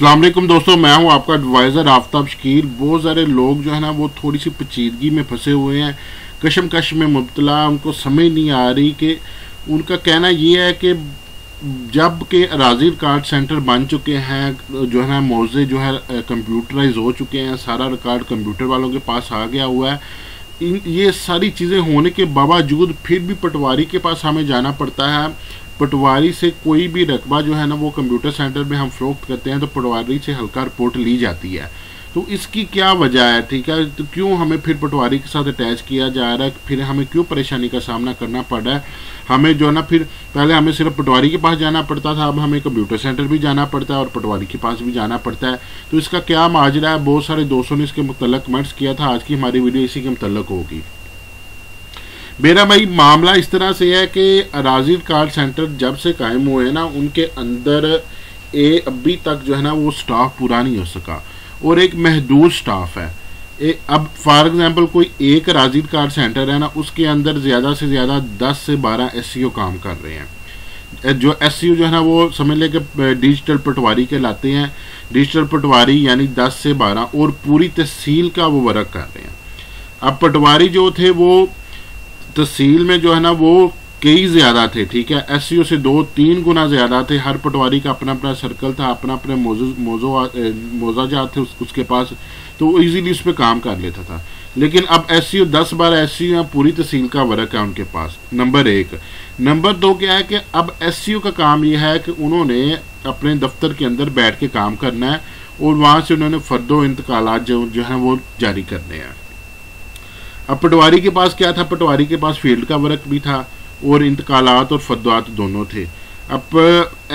अस्सलाम वालेकुम दोस्तों, मैं हूं आपका एडवाइज़र आफ्ताब शकील। बहुत सारे लोग जो है ना वो थोड़ी सी पेचीदगी में फंसे हुए हैं, कशमकश में मुब्तला, उनको समझ नहीं आ रही कि उनका कहना ये है कि जब के अराजी रिकॉर्ड सेंटर बन चुके हैं, जो है ना मौजे जो है कंप्यूटराइज हो चुके हैं, सारा रिकॉर्ड कंप्यूटर वालों के पास आ गया हुआ है। ये सारी चीज़ें होने के बावजूद फिर भी पटवारी के पास हमें जाना पड़ता है। पटवारी से कोई भी रकबा जो है ना वो कंप्यूटर सेंटर में हम फ़रोख्त करते हैं तो पटवारी से हल्का रिपोर्ट ली जाती है। तो इसकी क्या वजह है, ठीक है, तो क्यों हमें फिर पटवारी के साथ अटैच किया जा रहा है, फिर हमें क्यों परेशानी का सामना करना पड़ रहा है। हमें जो है ना फिर पहले हमें सिर्फ पटवारी के पास जाना पड़ता था, अब हमें कंप्यूटर सेंटर भी जाना पड़ता है और पटवारी के पास भी जाना पड़ता है। तो इसका क्या माजरा है, बहुत सारे दोस्तों ने इसके मुतल्लिक़ कमेंट्स किया था। आज की हमारी वीडियो इसी के मुतल्लिक़ होगी। मेरा भाई मामला इस तरह से है कि अराजी रिकॉर्ड सेंटर जब से कायम हुए हैं ना, उनके अंदर अभी तक जो है ना वो स्टाफ पूरा नहीं हो सका और एक महदूद स्टाफ है। अब फॉर एग्जांपल कोई एक अराजी रिकॉर्ड सेंटर है ना, उसके अंदर ज़्यादा से ज़्यादा 10 से 12 SEO काम कर रहे हैं। जो SEO जो है ना वो समझ लें कि डिजिटल पटवारी के लाते हैं। डिजिटल पटवारी यानी 10 से 12 और पूरी तहसील का वो वर्क कर रहे हैं। अब पटवारी जो थे वो तहसील में जो है ना वो कई ज़्यादा थे, ठीक है, SEO से 2-3 गुना ज़्यादा थे। हर पटवारी का अपना अपना सर्कल था, अपना अपने मोजाजात थे उसके पास, तो वो ईजीली उस पर काम कर लेता था। लेकिन अब SEO 10-12 SEO हैं, पूरी तहसील का वर्क है उनके पास। नंबर 1। नंबर 2 क्या है कि अब SEO का काम यह है कि उन्होंने अपने दफ्तर के अंदर बैठ के काम करना है और वहाँ से उन्होंने फर्दो इंतकालात जो है वो जारी करने हैं। अब पटवारी के पास क्या था, पटवारी के पास फील्ड का वर्क भी था और इंतकालात और फद्वात दोनों थे। अब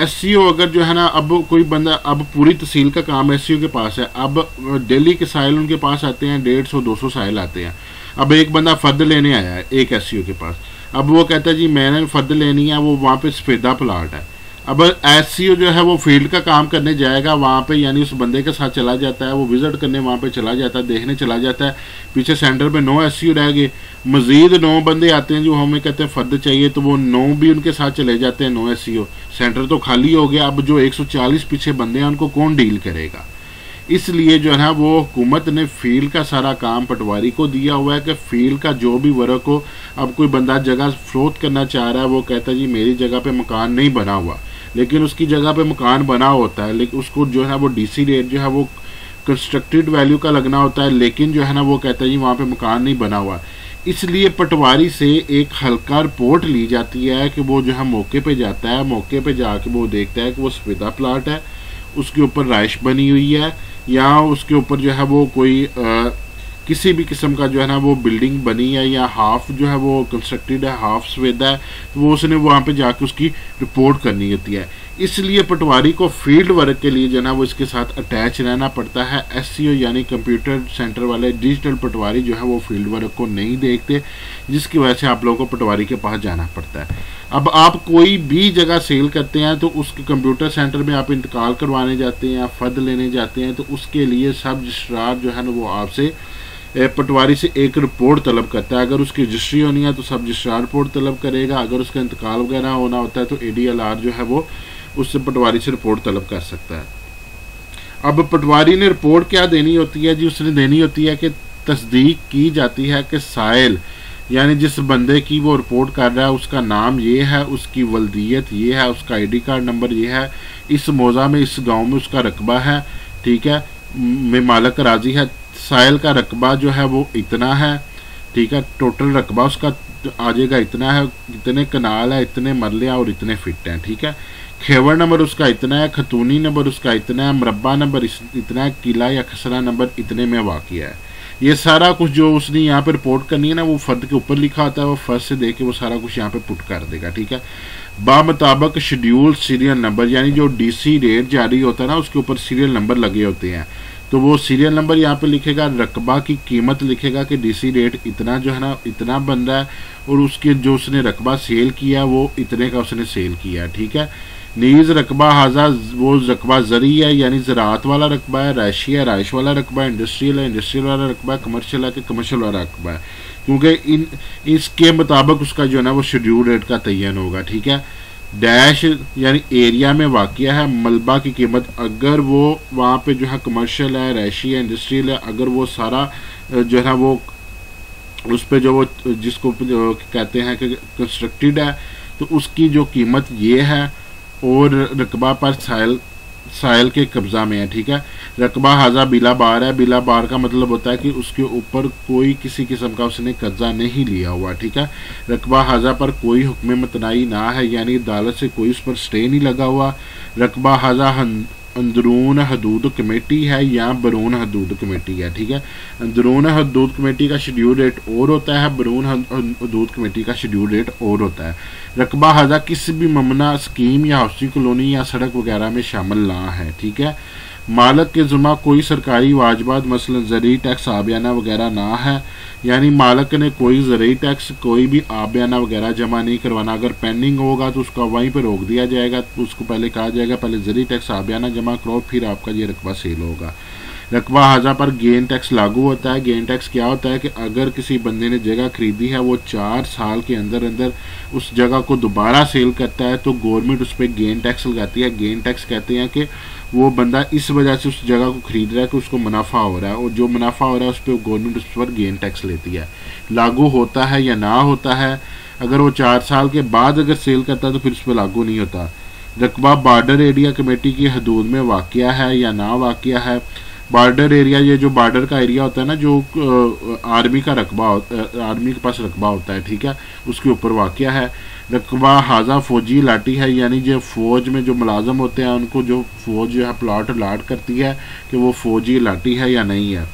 SEO अगर जो है ना, अब कोई बंदा, अब पूरी तहसील का काम SEO के पास है। अब डेली के साइल उनके पास आते हैं, 150-200 साइल आते हैं। अब एक बंदा फ़र्द लेने आया है एक SEO के पास। अब वो कहता है जी मैंने फ़र्द लेनी है, वो वहाँ पे सफ़ेदा प्लाट है। अब SEO जो है वो फील्ड का काम करने जाएगा वहाँ पे, यानी उस बंदे के साथ चला जाता है, वो विज़िट करने वहाँ पे चला जाता है, देखने चला जाता है। पीछे सेंटर पे 9 SEO रह गए, मज़ीद 9 बंदे आते हैं जो हमें कहते हैं फ़र्द चाहिए, तो वो 9 भी उनके साथ चले जाते हैं, 9 SEO। सेंटर तो खाली हो गया। अब जो 140 पीछे बंदे हैं उनको कौन डील करेगा। इसलिए जो है ना वो हुकूमत ने फील्ड का सारा काम पटवारी को दिया हुआ है कि फील्ड का जो भी वर्क हो। अब कोई बंदा जगह फ़रोख्त करना चाह रहा है, वो कहता है जी मेरी जगह पे मकान नहीं बना हुआ, लेकिन उसकी जगह पे मकान बना होता है, लेकिन उसको जो है वो DC रेट जो है वो कंस्ट्रक्टेड वैल्यू का लगना होता है, लेकिन जो है ना वो कहता है जी वहाँ पे मकान नहीं बना हुआ। इसलिए पटवारी से एक हल्का रिपोर्ट ली जाती है कि वो जो है मौके पे जाता है, मौके पे जाके वो देखता है कि वो सफ़ेदा प्लाट है, उसके ऊपर राइश बनी हुई है, या उसके ऊपर जो है वो कोई किसी भी किस्म का जो है ना वो बिल्डिंग बनी है, या हाफ जो है वो कंस्ट्रक्टेड है, हाफ सफेदा है, तो वो उसने वहाँ पे जाके उसकी रिपोर्ट करनी होती है। इसलिए पटवारी को फील्ड वर्क के लिए जो है ना वो इसके साथ अटैच रहना पड़ता है। SEO यानी कंप्यूटर सेंटर वाले डिजिटल पटवारी जो है वो फील्ड वर्क को नहीं देखते, जिसकी वजह से आप लोगों को पटवारी के पास जाना पड़ता है। अब आप कोई भी जगह सेल करते हैं तो उसके कंप्यूटर सेंटर में आप इंतकाल करवाने जाते हैं या फ़र्द लेने जाते हैं, तो उसके लिए सब रजिस्ट्रार जो है ना वो आपसे पटवारी से एक रिपोर्ट तलब करता है। अगर उसकी रजिस्ट्री होनी है तो सब रजिस्ट्रार रिपोर्ट तलब करेगा। अगर उसका इंतकाल वगैरह होना होता है तो ADLR जो है वो उससे पटवारी से रिपोर्ट तलब कर सकता है। अब पटवारी ने रिपोर्ट क्या देनी होती है जी, उसने देनी होती है कि तस्दीक की जाती है कि साइल यानी जिस बंदे की वो रिपोर्ट कर रहा है उसका नाम ये है, उसकी वल्दियत ये है, उसका ID कार्ड नंबर ये है, इस मौज़ा में इस गाँव में उसका रकबा है, ठीक है, में मालक राजी है, साइल का रकबा जो है वो इतना है, ठीक है, टोटल रकबा उसका आ जाएगा इतना है, इतने कनाल है, इतने मरले और इतने फिट हैं, ठीक है, खेवर नंबर उसका इतना है, खतूनी नंबर उसका इतना है, मरबा नंबर इतना है, किला या खसरा नंबर इतने में वाक़िया है। ये सारा कुछ जो उसने यहाँ पे रिपोर्ट करनी है ना वो फ़र्द के ऊपर लिखा होता है, वो फ़र्द से देख के वो सारा कुछ यहाँ पे पुट कर देगा, ठीक है। बामुताबिक शेड्यूल सीरियल नंबर यानी जो DC रेट जारी होता है ना उसके ऊपर सीरियल नंबर लगे होते हैं, तो वो सीरियल नंबर यहाँ पे लिखेगा, रकबा की कीमत लिखेगा कि DC रेट इतना जो है ना इतना बन रहा है, और उसके जो उसने रकबा सेल किया वो इतने का उसने सेल किया है, ठीक है। नीज़ रकबा हाजा वो रकबा ज़री है यानी ज़राअत वाला रकबा है, रायशी है राइश वाला रकबा है, इंडस्ट्रियल है इंडस्ट्रियल वाला रकबा है, कमर्शियल है कि कमर्शियल वाला रकबा है, क्योंकि इसके मुताबिक उसका जो है ना वो शेड्यूल रेट का तयन होगा, ठीक है। डैश यानी एरिया में वाक़या है। मलबा की कीमत अगर वो वहाँ पे जो है कमर्शियल है, रैशी है, इंडस्ट्रियल है, अगर वो सारा जो है ना वो उस पर जो वो जिसको जो कहते हैं कि कंस्ट्रक्टेड है, तो उसकी जो कीमत ये है, और रकबा पर साइल के कब्ज़ा में है। ठीक है, रकबा हाजा बिला बार है। बिला बार का मतलब होता है कि उसके ऊपर कोई किसी किस्म का उसने कब्ज़ा नहीं लिया हुआ। ठीक है, रकबा हाजा पर कोई हुक्म मतनाई ना है, यानी अदालत से कोई उस पर स्टे नहीं लगा हुआ। रकबा हाजा अंदरून हदूद कमेटी है या बरून हदूद कमेटी है। ठीक है, अंदरून हदूद कमेटी का शेड्यूल रेट और होता है, बरून हदूद कमेटी का शेड्यूल रेट और होता है। रकबा हाजा किसी भी ममना स्कीम या हाउसिंग कॉलोनी या सड़क वगैरह में शामिल ना है। ठीक है, मालक के ज़िम्मा कोई सरकारी वाजबात मसलन ज़रूरी टैक्स आबियाना वगैरह ना है, यानी मालक ने कोई ज़रूरी टैक्स कोई भी आबियाना वगैरह जमा नहीं करवाना। अगर पेंडिंग होगा तो उसका वहीं पर रोक दिया जाएगा, तो उसको पहले कहा जाएगा पहले ज़रूरी टैक्स आबियाना जमा करो, फिर आपका ये रकबा सेल होगा। रकबा हाजा पर गेन टैक्स लागू होता है। गेन टैक्स क्या होता है कि अगर किसी बंदे ने जगह खरीदी है, वो 4 साल के अंदर अंदर उस जगह को दोबारा सेल करता है, तो गवर्नमेंट उस पर गेन टैक्स लगाती है। गेन टैक्स कहते हैं कि वो बंदा इस वजह से उस जगह को खरीद रहा है कि उसको मुनाफा हो रहा है, और जो मुनाफा हो रहा है उस पर गवर्नमेंट उस पर गेन टैक्स लेती है। लागू होता है या ना होता है, अगर वो 4 साल के बाद अगर सेल करता है तो फिर उस पर लागू नहीं होता। रकबा बॉर्डर एरिया कमेटी की हदूद में वाक़या है या ना वाक़या है। बॉर्डर एरिया, ये जो बॉर्डर का एरिया होता है ना, जो आर्मी का रकबा आर्मी के पास रकबा होता है, ठीक है, उसके ऊपर वाक़या है। रकबा हाजा फौजी लाठी है, यानी जो फ़ौज में जो मुलाजम होते हैं उनको जो फ़ौज जो है प्लाट अलाट करती है कि वो फौजी लाठी है या नहीं है।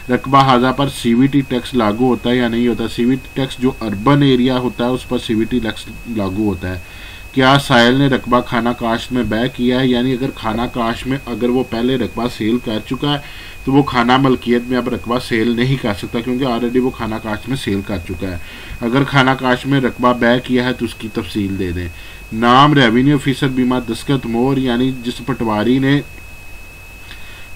रकबा हाजा पर CVT टैक्स लागू होता है या नहीं होता। CVT टैक्स जो अर्बन एरिया होता है उस पर CVT टैक्स लागू होता है। क्या साहिल ने रकबा खाना काश्त में बै किया है, यानी अगर खाना काश्त में अगर वो पहले रकबा सेल कर चुका है तो वो खाना मलकियत में अब रकबा सेल नहीं कर सकता, क्योंकि ऑलरेडी वो खाना काश्त में सेल कर चुका है। अगर खाना काश्त में रकबा बै किया है तो उसकी तफसील दे दें। नाम रेवेन्यू ऑफिसर बीमा दस्तखत मोहर, यानी जिस पटवारी ने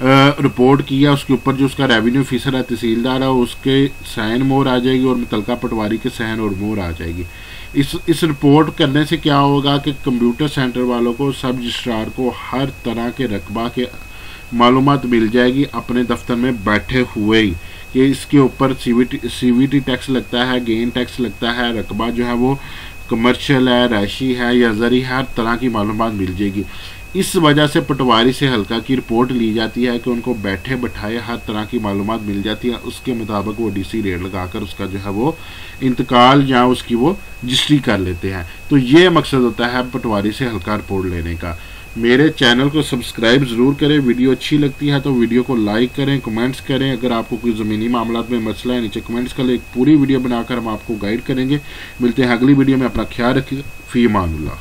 रिपोर्ट किया उसके ऊपर जो उसका रेवेन्यू ऑफिसर है, तहसीलदार है, उसके साइन मोहर आ जाएगी और मुतलका पटवारी के साइन और मोहर आ जाएगी। इस रिपोर्ट करने से क्या होगा कि कंप्यूटर सेंटर वालों को, सब रजिस्ट्रार को हर तरह के रकबा के मालूमात मिल जाएगी अपने दफ्तर में बैठे हुए ही, कि इसके ऊपर CVT टैक्स लगता है, गेन टैक्स लगता है, रकबा जो है वो कमर्शियल है, रैशी है या ज़री, हर तरह की मालूमात मिल जाएगी। इस वजह से पटवारी से हल्का की रिपोर्ट ली जाती है कि उनको बैठे बैठाए हर तरह की मालूमात मिल जाती है, उसके मुताबिक वो DC रेट लगाकर उसका जो है वो इंतकाल या उसकी वो रजिस्ट्री कर लेते हैं। तो ये मकसद होता है पटवारी से हल्का रिपोर्ट लेने का। मेरे चैनल को सब्सक्राइब ज़रूर करें, वीडियो अच्छी लगती है तो वीडियो को लाइक करें, कमेंट्स करें। अगर आपको कोई ज़मीनी मामलात में मसला है नीचे कमेंट्स कर लें, एक पूरी वीडियो बनाकर हम आपको गाइड करेंगे। मिलते हैं अगली वीडियो में, अपना ख्याल रखिए। फ़ी अमानुल्लाह।